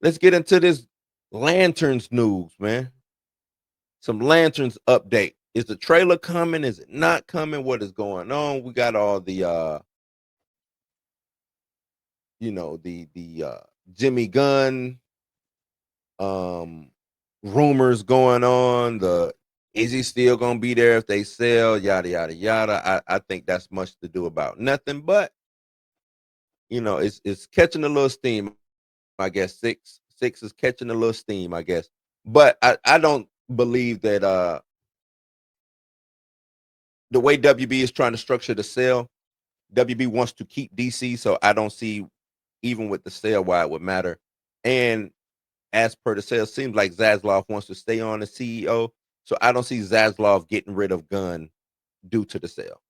let's get into this Lanterns news, man. Some Lanterns update. Is the trailer coming? Is it not coming? What is going on? We got all the Jimmy Gunn um rumors going on. The is he still gonna be there if they sell? Yada yada yada. I think that's much to do about nothing, but it's catching a little steam. I guess six is catching a little steam. I guess, but I don't believe that the way WB is trying to structure the sale, WB wants to keep DC, so I don't see even with the sale why it would matter. And as per the sale, seems like Zaslav wants to stay on as CEO, so I don't see Zaslav getting rid of Gunn due to the sale.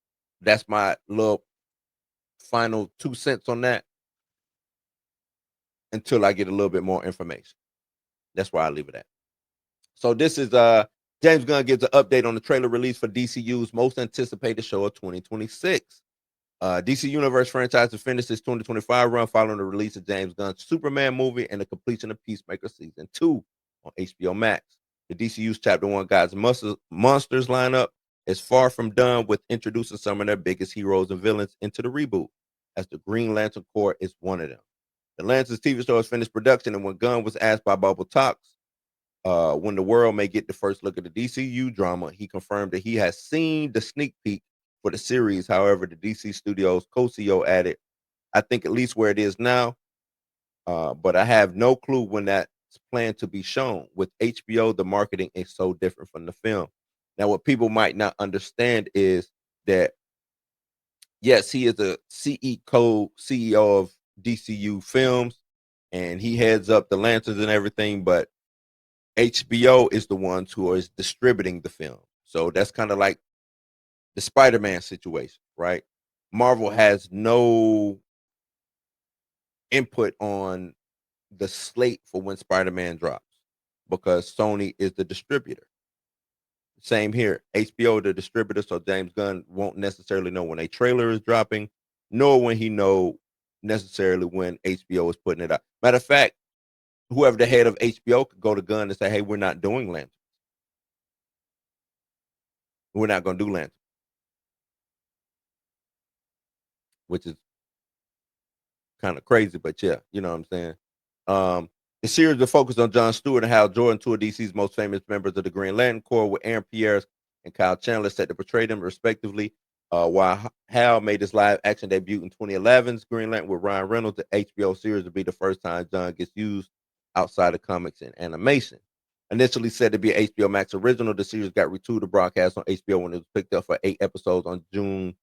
That's my little final 2 cents on that until I get a little bit more information. That's why I leave it at. So this is James Gunn gives an update on the trailer release for DCU's most anticipated show of 2026. DC Universe franchise to finish its 2025 run following the release of James Gunn's Superman movie and the completion of Peacemaker Season 2 on HBO Max. The DCU's Chapter 1 Gods and Monsters lineup is far from done with introducing some of their biggest heroes and villains into the reboot, as the Green Lantern Corps is one of them. The Lanterns TV show has finished production, and when Gunn was asked by Bubble Talks when the world may get the first look at the DCU drama, he confirmed that he has seen the sneak peek for the series. However, the DC Studios co-CEO added, I think at least where it is now, but I have no clue when that's planned to be shown. With HBO, the marketing is so different from the film. Now, what people might not understand is that, yes, he is a CEO of DCU Films, and he heads up the Lanterns and everything, but HBO is the ones who is distributing the film. So that's kind of like the Spider-Man situation, right? Marvel has no input on the slate for when Spider-Man drops because Sony is the distributor. Same here. HBO the distributor, so James Gunn won't necessarily know when a trailer is dropping, nor when he know necessarily when HBO is putting it up. Matter of fact, whoever the head of HBO could go to Gunn and say, "Hey, we're not doing Lanterns. We're not going to do Lanterns," which is kind of crazy, but yeah, you know what I'm saying. The series will focus on John Stewart and Hal Jordan, two of DC's most famous members of the Green Lantern Corps, with Aaron Pierre and Kyle Chandler set to portray them respectively. While Hal made his live action debut in 2011's Green Lantern with Ryan Reynolds, the HBO series will be the first time John gets used outside of comics and animation. Initially said to be an HBO Max original, the series got returned to broadcast on HBO when it was picked up for 8 episodes on June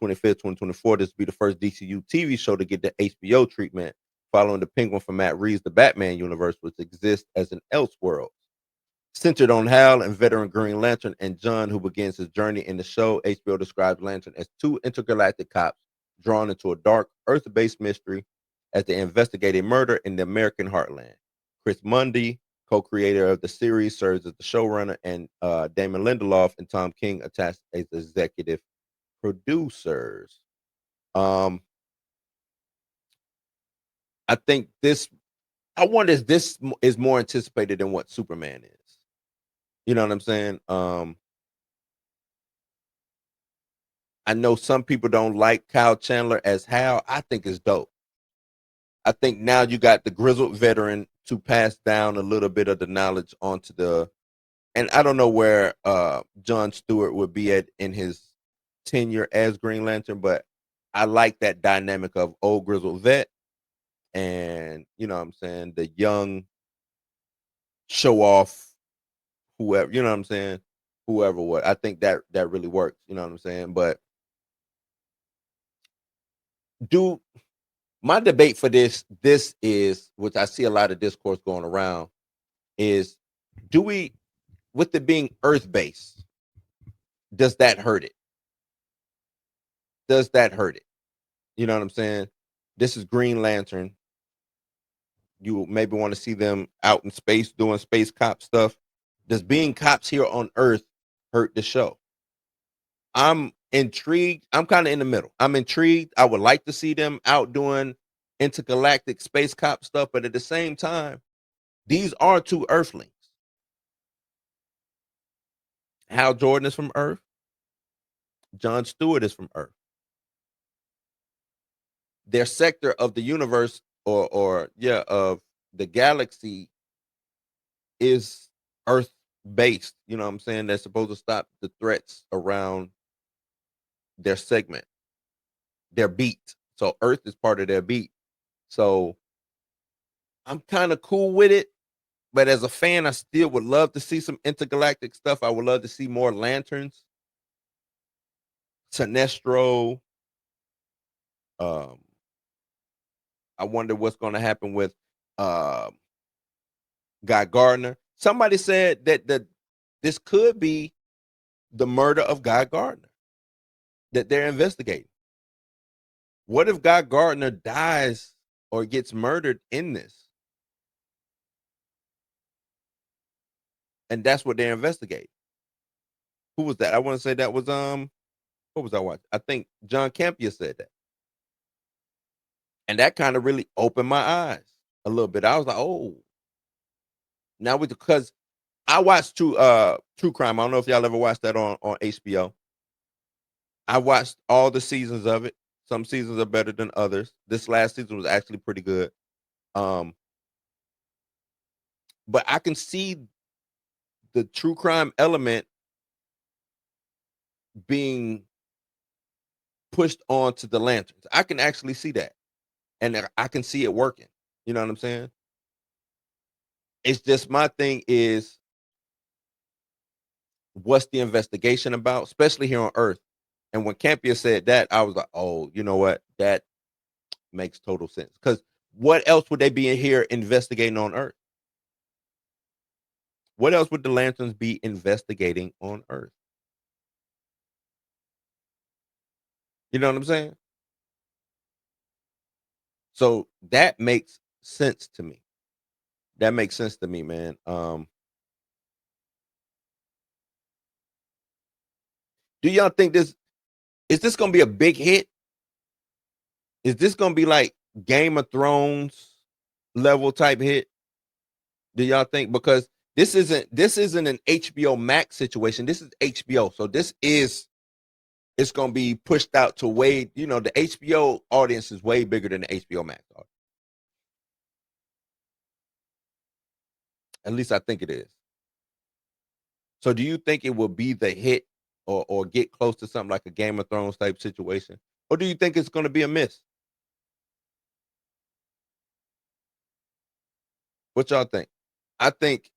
25th, 2024. This will be the first DCU TV show to get the HBO treatment, following the Penguin from Matt Reeves' The Batman universe, which exists as an Elseworld. Centered on Hal and veteran Green Lantern and John, who begins his journey in the show, HBO describes Lantern as two intergalactic cops drawn into a dark, Earth-based mystery as they investigate a murder in the American heartland. Chris Mundy, co-creator of the series, serves as the showrunner, and Damon Lindelof and Tom King attached as executive producers. Um, I think this. I wonder if this is more anticipated than what Superman is. You know what I'm saying? I know some people don't like Kyle Chandler as Hal. I think it's dope. I think now you got the grizzled veteran to pass down a little bit of the knowledge onto the. And I don't know where John Stewart would be at in his tenure as Green Lantern, but I like that dynamic of old grizzled vet and you know what I'm saying, the young show off whoever, you know what I'm saying, whoever what. I think that really works, you know what I'm saying? But do my debate for this is, which I see a lot of discourse going around, is do we, with it being earth based, does that hurt it? Does that hurt it? You know what I'm saying? This is Green Lantern. You maybe want to see them out in space doing space cop stuff. Does being cops here on Earth hurt the show? I'm intrigued. I'm kind of in the middle. I'm intrigued. I would like to see them out doing. intergalactic space cop stuff, but at the same time, these are two Earthlings. Hal Jordan is from Earth. Jon Stewart is from Earth. Their sector of the universe, or yeah, of the galaxy, is Earth based. You know what I'm saying? They're supposed to stop the threats around their segment, their beat. So Earth is part of their beat. So I'm kind of cool with it. But as a fan, I still would love to see some intergalactic stuff. I would love to see more lanterns, Sinestro. Um, I wonder what's going to happen with uh, Guy Gardner. Somebody said that this could be the murder of Guy Gardner that they're investigating. What if Guy Gardner dies or gets murdered in this? And that's what they're investigating. Who was that? I want to say that was what was I watching? I think John Campia said that. And that kind of really opened my eyes a little bit. I was like, oh, now because I watched True Crime. I don't know if y'all ever watched that on HBO. I watched all the seasons of it. Some seasons are better than others. This last season was actually pretty good. Um, but I can see the true crime element being pushed onto the lanterns. I can actually see that. And I can see it working. You know what I'm saying? It's just my thing is, what's the investigation about, especially here on Earth? And when Campia said that, I was like, oh, you know what? That makes total sense. Because what else would they be in here investigating on Earth? What else would the lanterns be investigating on Earth? You know what I'm saying? So that makes sense to me. That makes sense to me, man. Do y'all think this gonna be a big hit? Is this gonna be like Game of Thrones level type hit? Do y'all think? Because this isn't an HBO Max situation. This is HBO. So it's gonna be pushed out to way, the HBO audience is way bigger than the HBO Max audience. At least I think it is. So do you think it will be the hit, or get close to something like a Game of Thrones type situation? Or do you think it's gonna be a miss? What y'all think? I think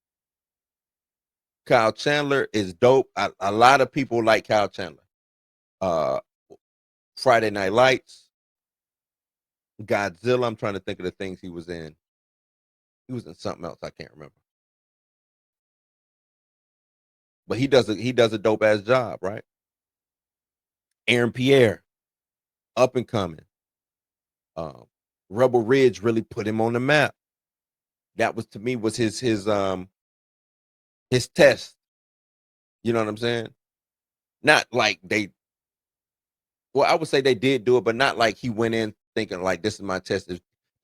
Kyle Chandler is dope. A lot of people like Kyle Chandler. Uh, Friday Night Lights, Godzilla. I'm trying to think of the things he was in. He was in something else. I can't remember. But he does a dope ass job, right? Aaron Pierre, up and coming. Um, Rebel Ridge really put him on the map. That was, to me, was his test. You know what I'm saying? Not like they. Well, I would say they did do it, but not like he went in thinking like, this is my test.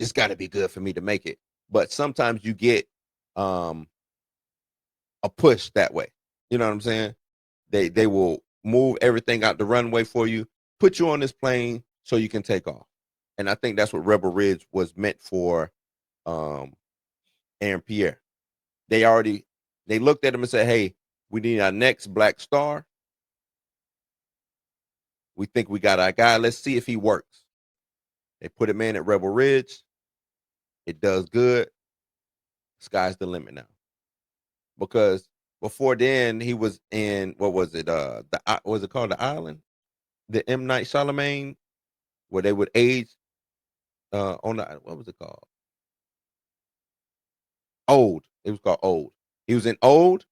It's got to be good for me to make it. But sometimes you get um a push that way. You know what I'm saying? They will move everything out the runway for you, put you on this plane so you can take off. And I think that's what Rebel Ridge was meant for. um Aaron Pierre. They looked at him and said, hey, we need our next black star. We think we got our guy. Let's see if he works. They put him in at Rebel Ridge. It does good. Sky's the limit now. Because before then he was in, what was it? Was it called The Island? The M. Night Shyamalan, where they would age on the, what was it called? Old. It was called Old. He was in Old,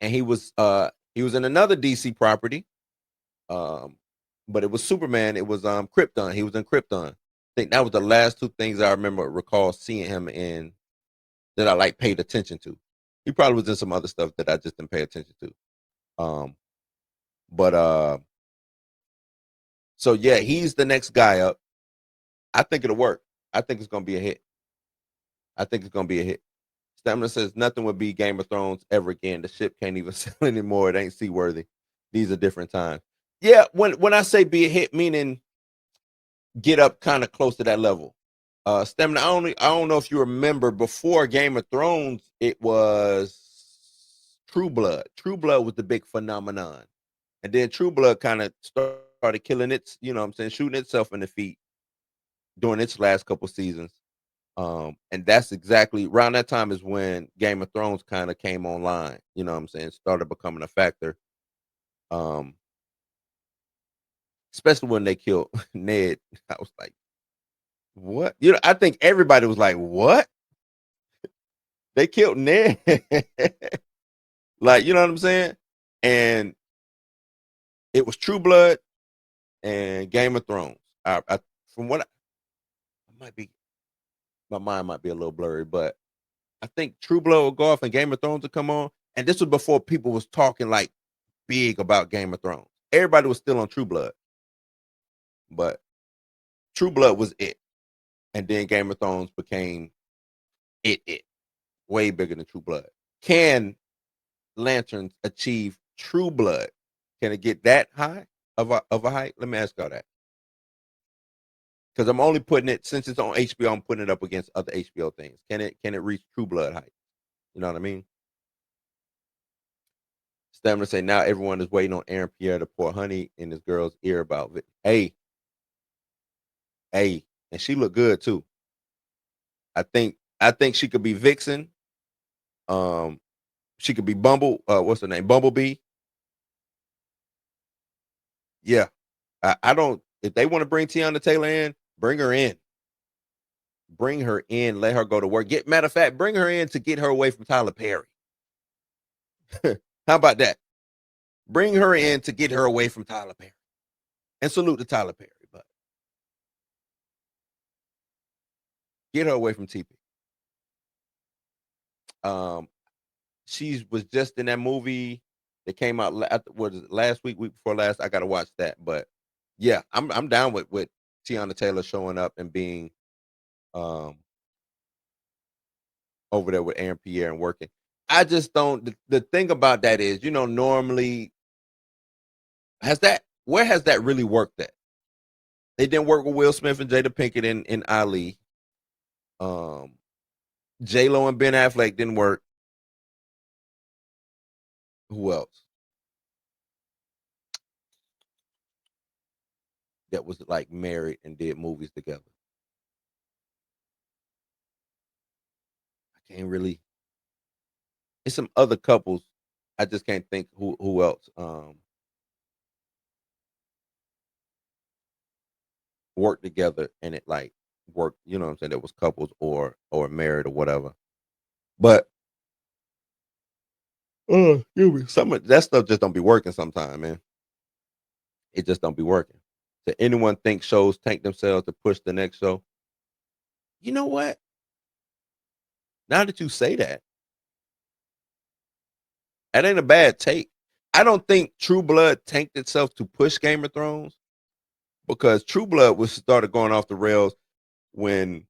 and he was in another DC property. Um, but it was Superman. It was Krypton. He was in Krypton. I think that was the last two things I recall seeing him in that I like paid attention to. He probably was in some other stuff that I just didn't pay attention to. Um, but so yeah, he's the next guy up. I think it'll work. I think it's gonna be a hit. I think it's gonna be a hit. Stamina says nothing would be Game of Thrones ever again. The ship can't even sail anymore. It ain't seaworthy. These are different times. Yeah, when I say be a hit, meaning get up kind of close to that level. Stamina, I don't know if you remember before Game of Thrones, it was True Blood. True Blood was the big phenomenon. And then True Blood kind of started killing its, you know what I'm saying, shooting itself in the feet during its last couple seasons. And that's exactly around that time is when Game of Thrones kind of came online, you know what I'm saying, started becoming a factor. Um, especially when they killed Ned. I was like, what? You know, I think everybody was like, what? They killed Ned. Like, you know what I'm saying? And it was True Blood and Game of Thrones. I from what I might be, my mind might be a little blurry, but I think True Blood will go off and Game of Thrones will come on. And this was before people was talking like big about Game of Thrones. Everybody was still on True Blood, but True Blood was it. And then Game of Thrones became it way bigger than True Blood. Can Lanterns achieve True Blood? Can it get that high of a height? Let me ask y'all that. Because I'm only putting it since it's on HBO. I'm putting it up against other HBO things. Can it reach True Blood height? You know what I mean? Stamina say now everyone is waiting on Aaron Pierre to pour honey in his girl's ear about it. Hey, and she looked good too. I think she could be Vixen. Um, she could be what's her name? Bumblebee. Yeah. I don't. If they want to bring Tiana Taylor in, bring her in. Bring her in. Let her go to work. Matter of fact, bring her in to get her away from Tyler Perry. How about that? Bring her in to get her away from Tyler Perry. And salute to Tyler Perry, but get her away from TP. She was just in that movie that came out last week before last. I gotta watch that, but yeah, I'm down with Tiana Taylor showing up and being um over there with Aaron Pierre and working. I just don't. The thing about that is, normally where has that really worked at? They didn't work with Will Smith and Jada Pinkett in Ali. J Lo and Ben Affleck didn't work. Who else? That was like married and did movies together. I can't really. It's some other couples. I just can't think who else worked together and it like worked. You know what I'm saying? That was couples or married or whatever. But some of that stuff just don't be working sometimes, man. It just don't be working. Does anyone think shows tank themselves to push the next show? You know what? Now that you say that, that ain't a bad take. I don't think True Blood tanked itself to push Game of Thrones because True Blood was started going off the rails when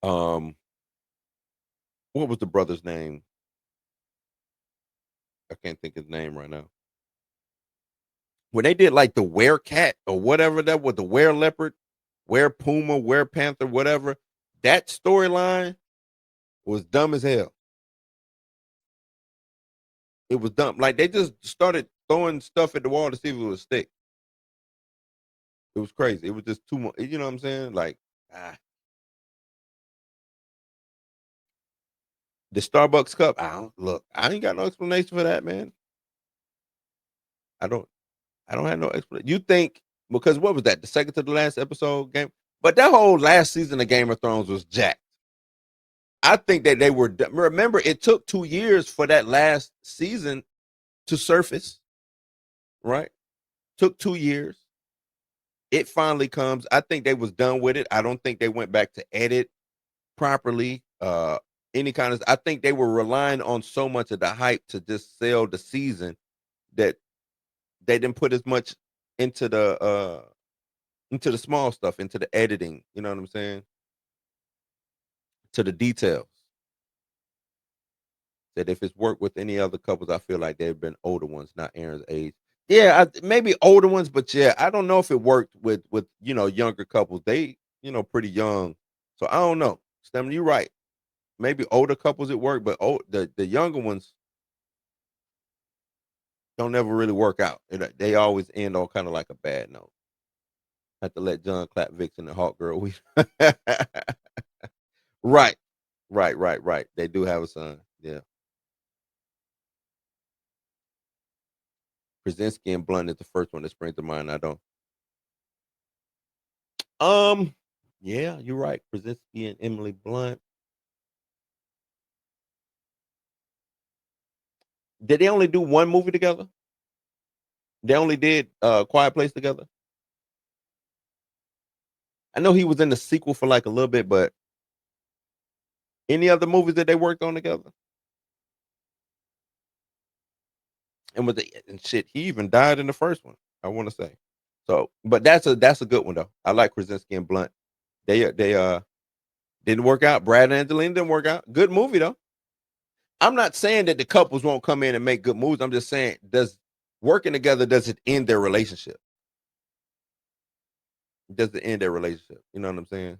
um what was the brother's name? I can't think his name right now. When they did like the Were Cat or whatever that was, the Were Leopard, Were Puma, Were Panther, whatever, that storyline was dumb as hell. It was dumb. Like they just started throwing stuff at the wall to see if it would stick. It was crazy. It was just too much. You know what I'm saying? Like, ah, the Starbucks cup. I don't look. I ain't got no explanation for that, man. I don't. I don't have no explanation. You think because what was that? The second to the last episode game, but that whole last season of Game of Thrones was jacked. I think that they were. Remember, it took 2 years for that last season to surface. Right? Took 2 years. It finally comes. I think they was done with it. I don't think they went back to edit properly. Any kind of. I think they were relying on so much of the hype to just sell the season that they didn't put as much into into the small stuff, into the editing. You know what I'm saying? To the details. That if it's worked with any other couples, I feel like they've been older ones, not Aaron's age. Yeah, maybe older ones, but yeah, I don't know if it worked with younger couples. They pretty young, so I don't know. Stem, you're right. Maybe older couples it worked, but the younger ones don't ever really work out. They always end on kind of like a bad note. Have to let John clap Vixen and Hawk Girl. Right, right. They do have a son. Yeah, Krasinski and Blunt is the first one that springs to mind. I don't. Um, yeah, you're right. Krasinski and Emily Blunt. Did they only do one movie together? They only did Quiet Place together. I know he was in the sequel for like a little bit, but any other movies that they worked on together? And shit, he even died in the first one. I want to say. So, but that's a good one though. I like Krasinski and Blunt. They didn't work out. Brad and Angelina didn't work out. Good movie though. I'm not saying that the couples won't come in and make good moves. I'm just saying, does working together does it end their relationship? Does it end their relationship? You know what I'm saying?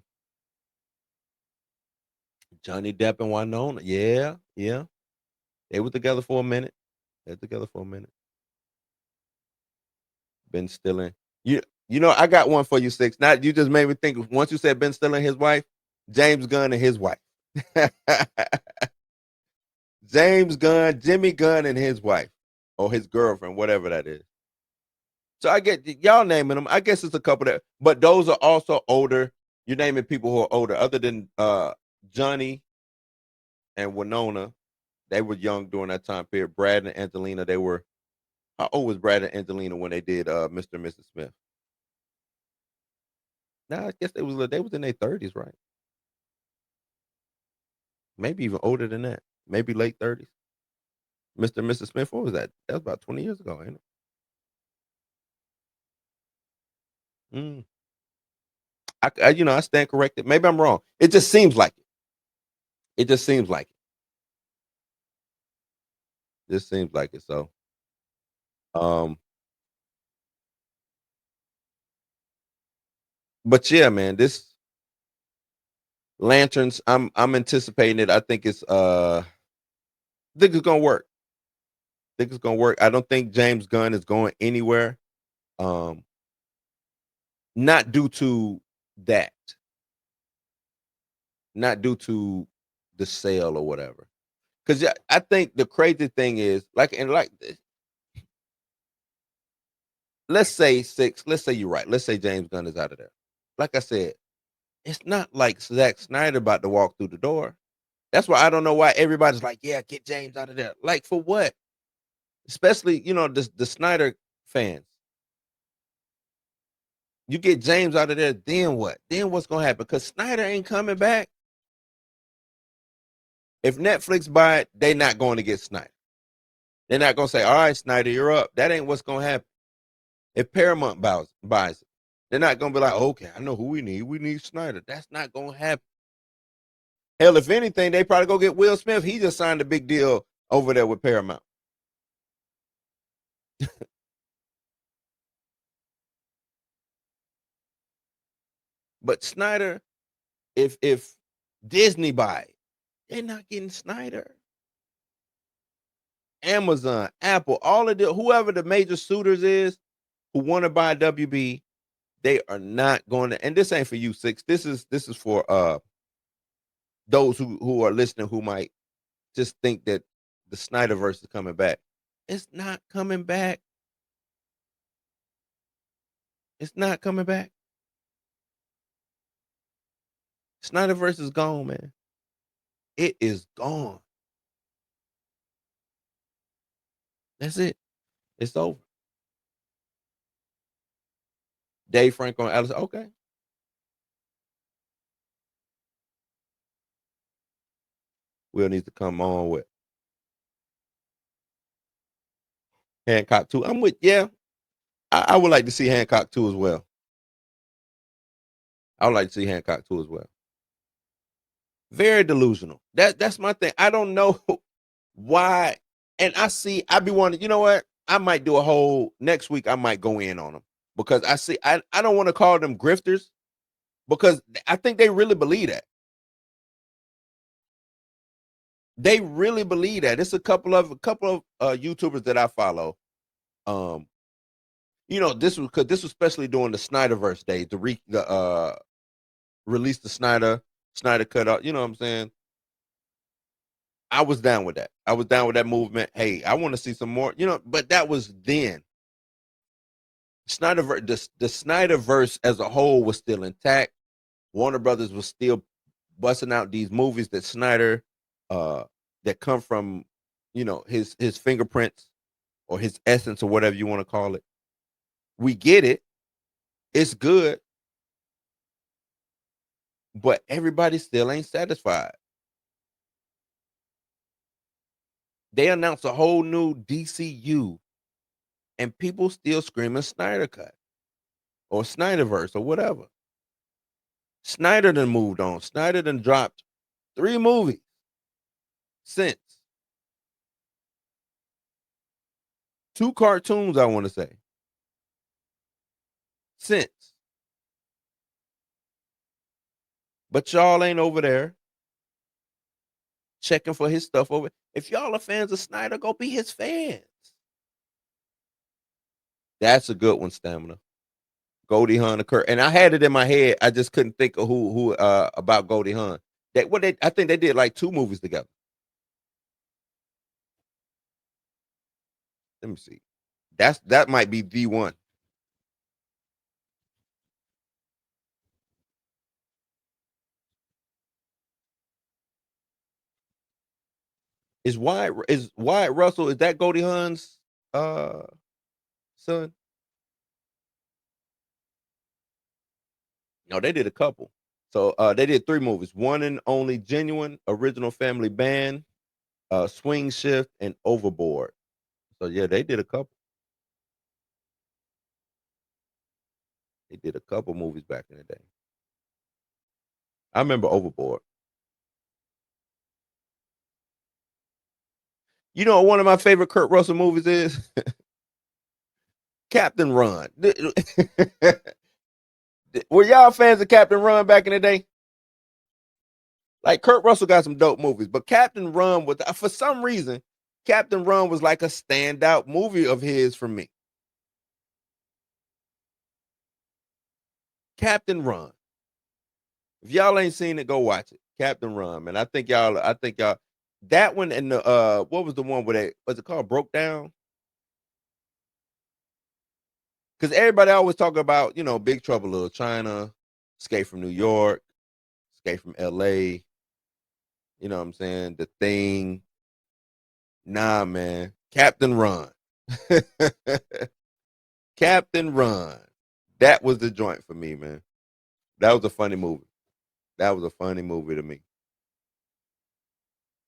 Johnny Depp and Winona. Yeah, yeah. They were together for a minute. They were together for a minute. Ben Stiller. I got one for you, Six. Not you just made me think once you said Ben Stiller and his wife, James Gunn and his wife. James Gunn, Jimmy Gunn and his wife. Or his girlfriend, whatever that is. So I get y'all naming them. I guess it's a couple that, but those are also older. You're naming people who are older, other than Johnny and Winona. They were young during that time period. Brad and Angelina, they were. How old was Brad and Angelina when they did Mr. and Mrs. Smith? Nah, I guess they was in their 30s, right? Maybe even older than that. Maybe late 30s. Mr. and Mrs. Smith, what was that? That was about 20 years ago, ain't it? Mm. I stand corrected. Maybe I'm wrong. It just seems like it. It just seems like it. Just seems like it. So, um, but yeah, man, this lanterns, I'm anticipating it. I think it's gonna work. I think it's gonna work. I don't think James Gunn is going anywhere. Um, not due to that, not due to the sale or whatever. Because I think the crazy thing is let's say Six. Let's say you're right. Let's say James Gunn is out of there. Like I said, it's not like Zack Snyder about to walk through the door. That's why I don't know why everybody's like, yeah, get James out of there. Like for what? Especially the Snyder fans. You get James out of there, then what? Then what's gonna happen? Because Snyder ain't coming back. If Netflix buy it, they not going to get Snyder. They're not gonna say, all right, Snyder, you're up. That ain't what's gonna happen. If Paramount buys it, they're not gonna be like, okay, I know who we need. We need Snyder. That's not gonna happen. Hell, if anything, they probably go get Will Smith. He just signed a big deal over there with Paramount. But Snyder, if Disney buy it, they're not getting Snyder. Amazon, Apple, all of the whoever the major suitors is who want to buy WB, they are not going to. And this ain't for you, Six. This is for those who are listening who might just think that the Snyderverse is coming back. It's not coming back. It's not coming back. Snyderverse is gone, man. It is gone. That's it. It's over. Dave Franco and Alice. Okay. Will needs to come on with Hancock too. I'm with, yeah. I would like to see Hancock too as well. I would like to see Hancock too as well. Very delusional. That's my thing. I don't know why. And I be wanting, you know what? I might do a whole next week. I might go in on them because I don't want to call them grifters because I think they really believe that. They really believe that. It's a couple of YouTubers that I follow. Um, this was especially during the Snyderverse days, the release the Snyder cut out. You know what I'm saying? I was down with that. I was down with that movement. Hey, I want to see some more. But that was then. The Snyderverse as a whole was still intact. Warner Brothers was still busting out these movies that Snyder, uh, that come from, his fingerprints or his essence or whatever you want to call it. We get it. It's good, but everybody still ain't satisfied. They announced a whole new DCU, and people still screaming Snyder cut or Snyderverse or whatever. Snyder done moved on. Snyder done dropped 3 movies since. 2 cartoons, I want to say. Since. But y'all ain't over there checking for his stuff over. If y'all are fans of Snyder, go be his fans. That's a good one, Stamina. Goldie Hawn and Kurt. And I had it in my head. I just couldn't think of who about Goldie Hawn. I think they did like 2 movies together. Let me see. That might be the one. Is Wyatt Russell, is that Goldie Hawn's uh son? No, they did a couple. So they did 3 movies. One and only genuine original family band, Swing Shift, and Overboard. So yeah, they did a couple. They did a couple movies back in the day. I remember Overboard. You know what one of my favorite Kurt Russell movies is? Captain Ron. Were y'all fans of Captain Ron back in the day? Like Kurt Russell got some dope movies, but Captain Ron was, for some reason, Captain Ron was like a standout movie of his for me. Captain Ron. If y'all ain't seen it, go watch it. Captain Ron, man. I think y'all that one and the what was the one where they was it called Broke Down? Because everybody always talk about, Big Trouble Little China, Escape from New York, Escape from LA, you know what I'm saying? The Thing. Nah, man. Captain Ron. Captain Ron. That was the joint for me, man. That was a funny movie. That was a funny movie to me.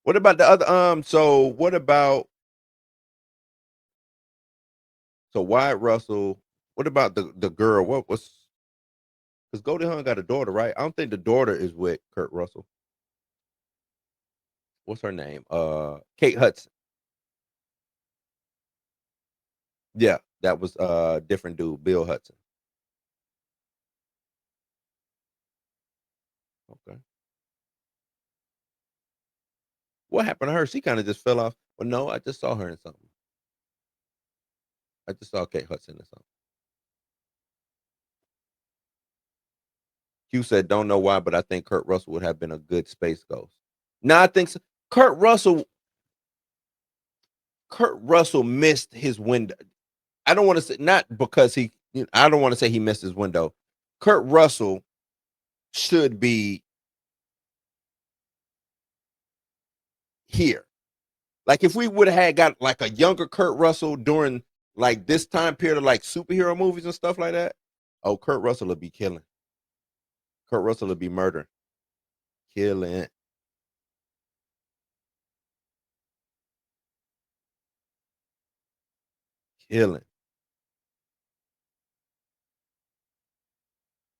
What about the other so what about so Wyatt Russell? What about the girl? What was because Goldie Hawn got a daughter, right? I don't think the daughter is with Kurt Russell. What's her name? Kate Hudson. Yeah, that was different dude, Bill Hudson. Okay. What happened to her? She kind of just fell off. Well, no, I just saw her in something. I just saw Kate Hudson in something. Q said, "Don't know why, but I think Kurt Russell would have been a good space ghost." No, I think so. Kurt Russell missed his window. I don't want to say not because I don't want to say he missed his window. Kurt Russell should be here. Like if we would have had got like a younger Kurt Russell during like this time period of like superhero movies and stuff like that. Oh, Kurt Russell would be killing. Kurt Russell would be murdering, killing, killing.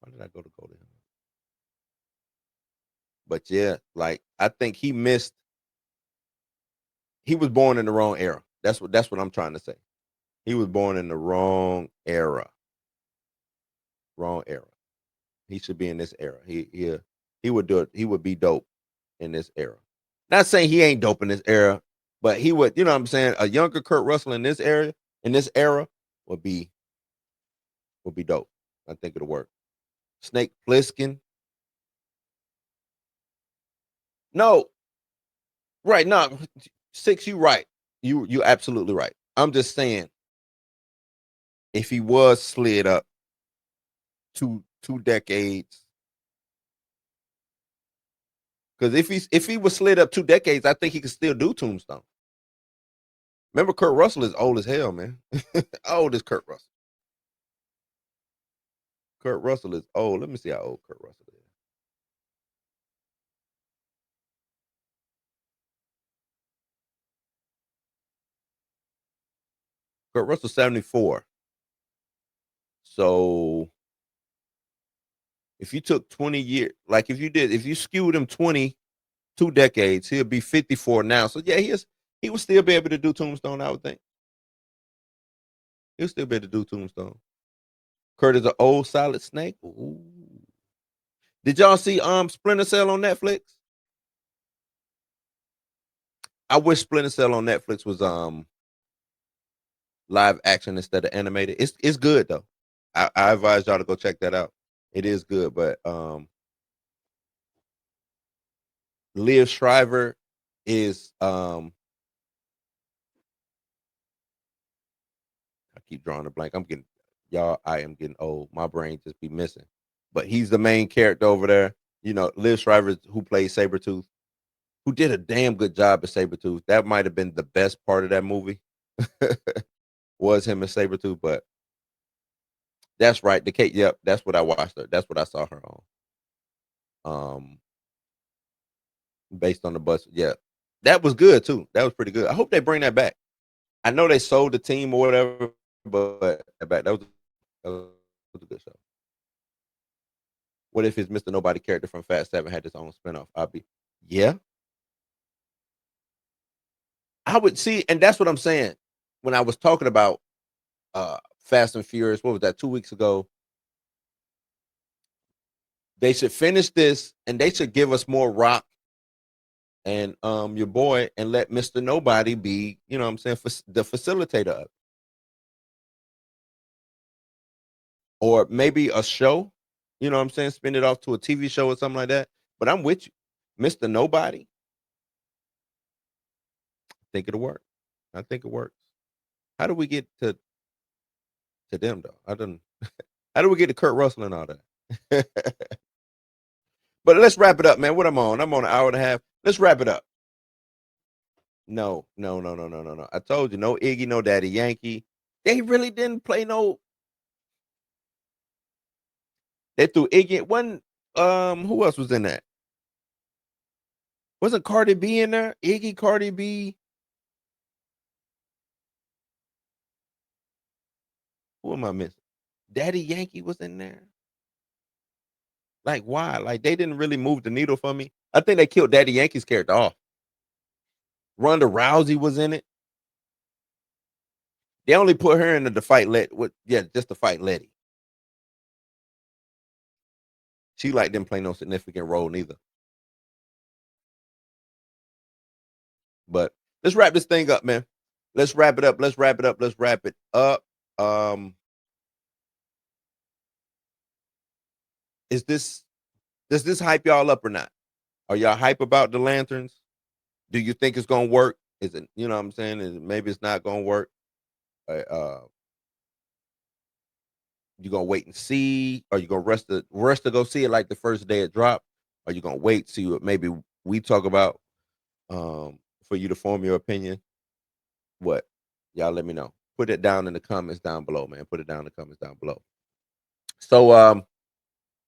Why did I go to Golden? But yeah, like I think he missed. He was born in the wrong era. That's what I'm trying to say. He was born in the wrong era. Wrong era. He should be in this era. He would do it. He would be dope in this era. Not saying he ain't dope in this era, but he would. You know what I'm saying? A younger Kurt Russell in this era, would be dope. I think it'll work. Snake Plissken. No, right? No, six. You right. You absolutely right. I'm just saying if he was slid up two decades, because if he was slid up 2 decades, I think he could still do Tombstone. Remember, Kurt Russell is old as hell, man. Old as Kurt Russell. Kurt Russell is old. Let me see how old Kurt Russell is. Kurt Russell 74. So if you took 20 years, like if you skewed him 22 decades, he'll be 54 now. So yeah, he will still be able to do Tombstone, I would think. He'll still be able to do Tombstone. Kurt is an old solid snake. Ooh. Did y'all see Splinter Cell on Netflix? I wish Splinter Cell on Netflix was live action instead of animated. It's good though. I advise y'all to go check that out. It is good, but Liv Shriver is I keep drawing a blank. I am getting old. My brain just be missing. But he's the main character over there. You know, Liv Shriver, who plays Sabretooth, who did a damn good job as Sabretooth. That might have been the best part of that movie. Was him as Sabretooth, but that's right. The Kate, yep, that's what I watched her. That's what I saw her on. Based on the bus. Yeah. That was good too. That was pretty good. I hope they bring that back. I know they sold the team or whatever, but that was a good show. What if his Mr. Nobody character from Fast Seven had his own spinoff? I'd be, yeah, I would see, and that's what I'm saying. When I was talking about Fast and Furious, what was that, 2 weeks ago? They should finish this and they should give us more Rock and your boy and let Mr. Nobody be, you know what I'm saying, the facilitator of, or maybe a show, you know what I'm saying, spin it off to a TV show or something like that. But I'm with you. Mr. Nobody, I think it'll work. I think it works. How do we get to them though? I don't. How do we get to Kurt Russell and all that? But let's wrap it up, man. What I'm on? I'm on an hour and a half. Let's wrap it up. No, no, no, no, no, no, no. I told you, no Iggy, no Daddy Yankee. They really didn't play no. They threw Iggy. One. Who else was in that? Wasn't Cardi B in there? Iggy, Cardi B. Who am I missing? Daddy Yankee was in there. Like why? Like they didn't really move the needle for me. I think they killed Daddy Yankee's character off. Ronda Rousey was in it. They only put her in the fight just to fight Letty. She like didn't play no significant role neither. But let's wrap this thing up, man. Let's wrap it up. Let's wrap it up. Let's wrap it up. Um, is this does this hype y'all up or not? Are y'all hype about the lanterns? Do you think it's gonna work? Is it, you know what I'm saying? Maybe it's not gonna work. Uh, you gonna wait and see? Are you gonna rush to go see it like the first day it dropped? Are you gonna wait, see what maybe we talk about for you to form your opinion? What? Y'all let me know. Put it down in the comments down below, man. Put it down in the comments down below. So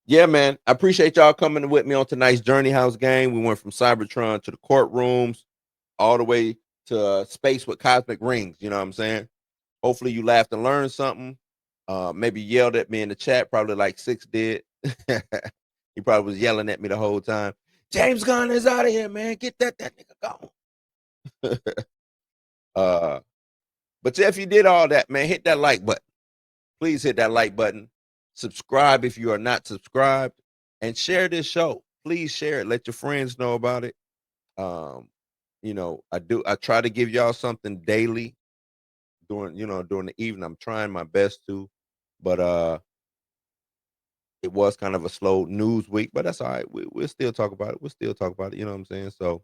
yeah, man. I appreciate y'all coming with me on tonight's Journey House game. We went from Cybertron to the courtrooms, all the way to space with cosmic rings. You know what I'm saying? Hopefully you laughed and learned something. Maybe yelled at me in the chat, probably like Six did. He probably was yelling at me the whole time. James Gunn is out of here, man. Get that nigga gone. But if you did all that, man, hit that like button. Please hit that like button. Subscribe if you are not subscribed, and share this show. Please share it. Let your friends know about it. I try to give y'all something daily during the evening. I'm trying my best to, but it was kind of a slow news week, but that's all right. We'll still talk about it. We'll still talk about it. You know what I'm saying? So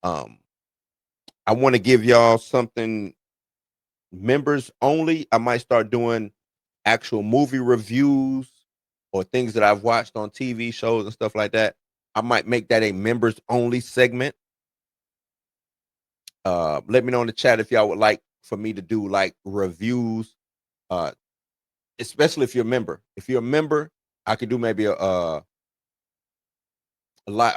I want to give y'all something members only. I might start doing actual movie reviews or things that I've watched on TV shows and stuff like that. I might make that a members only segment. Let me know in the chat if y'all would like for me to do like reviews, especially if you're a member. If you're a member, I could do maybe a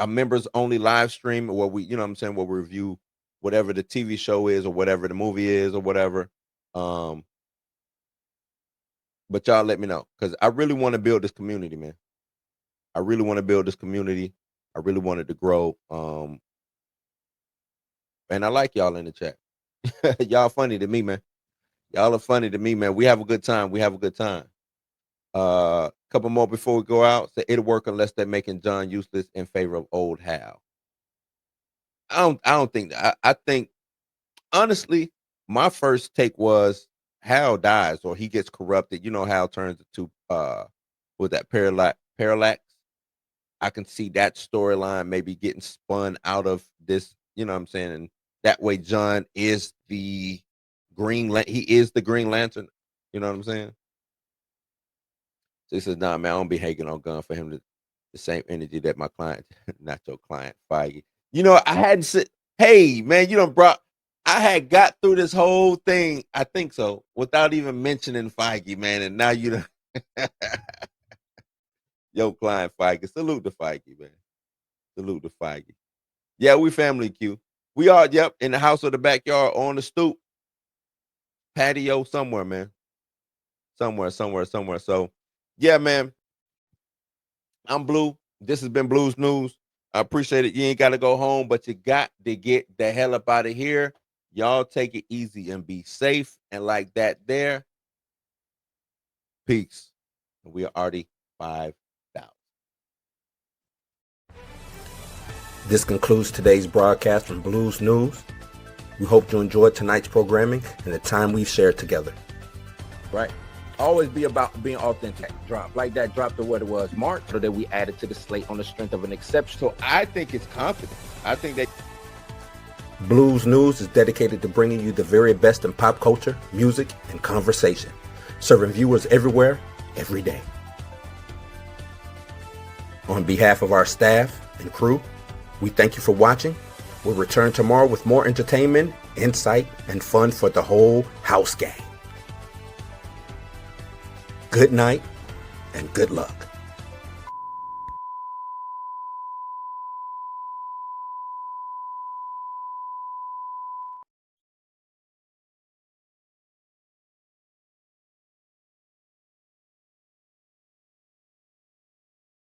members only live stream where we, you know what I'm saying, where we review whatever the TV show is or whatever the movie is or whatever. But y'all let me know, because I really want to build this community, man. I really want to build this community. I really want it to grow. And I like y'all in the chat. Y'all funny to me, man. Y'all are funny to me, man. We have a good time. We have a good time. Couple more before we go out. So it'll work unless they're making John useless in favor of old Hal. I don't think that. I think honestly, my first take was Hal dies or he gets corrupted. You know, Hal turns into with that parallax. I can see that storyline maybe getting spun out of this, you know what I'm saying? And that way John is the he is the Green Lantern. You know what I'm saying? So he says, nah, man, I don't be hating on Gunn for him to the same energy that my client, not your client, Feige. You know, I hadn't said, hey, man, I had got through this whole thing, I think so, without even mentioning Feige, man. And now you know, your client, Feige. Salute to Feige, man. Salute to Feige. Yeah, we family, Q. We are, yep, in the house or the backyard, on the stoop, patio, somewhere, man. Somewhere. So, yeah, man. I'm Blue. This has been Blues News. I appreciate it. You ain't got to go home, but you got to get the hell up out of here. Y'all take it easy and be safe. And like that there, peace. We are already 5,000. This concludes today's broadcast from Blues News. We hope you enjoyed tonight's programming and the time we've shared together. Right. Always be about being authentic. Drop like that. Drop to what it was, March, so that we added to the slate on the strength of an exception. So I think it's confident. I think that Blues News is dedicated to bringing you the very best in pop culture, music, and conversation, serving viewers everywhere, every day. On behalf of our staff and crew, we thank you for watching. We'll return tomorrow with more entertainment, insight, and fun for the whole house gang. Good night and good luck.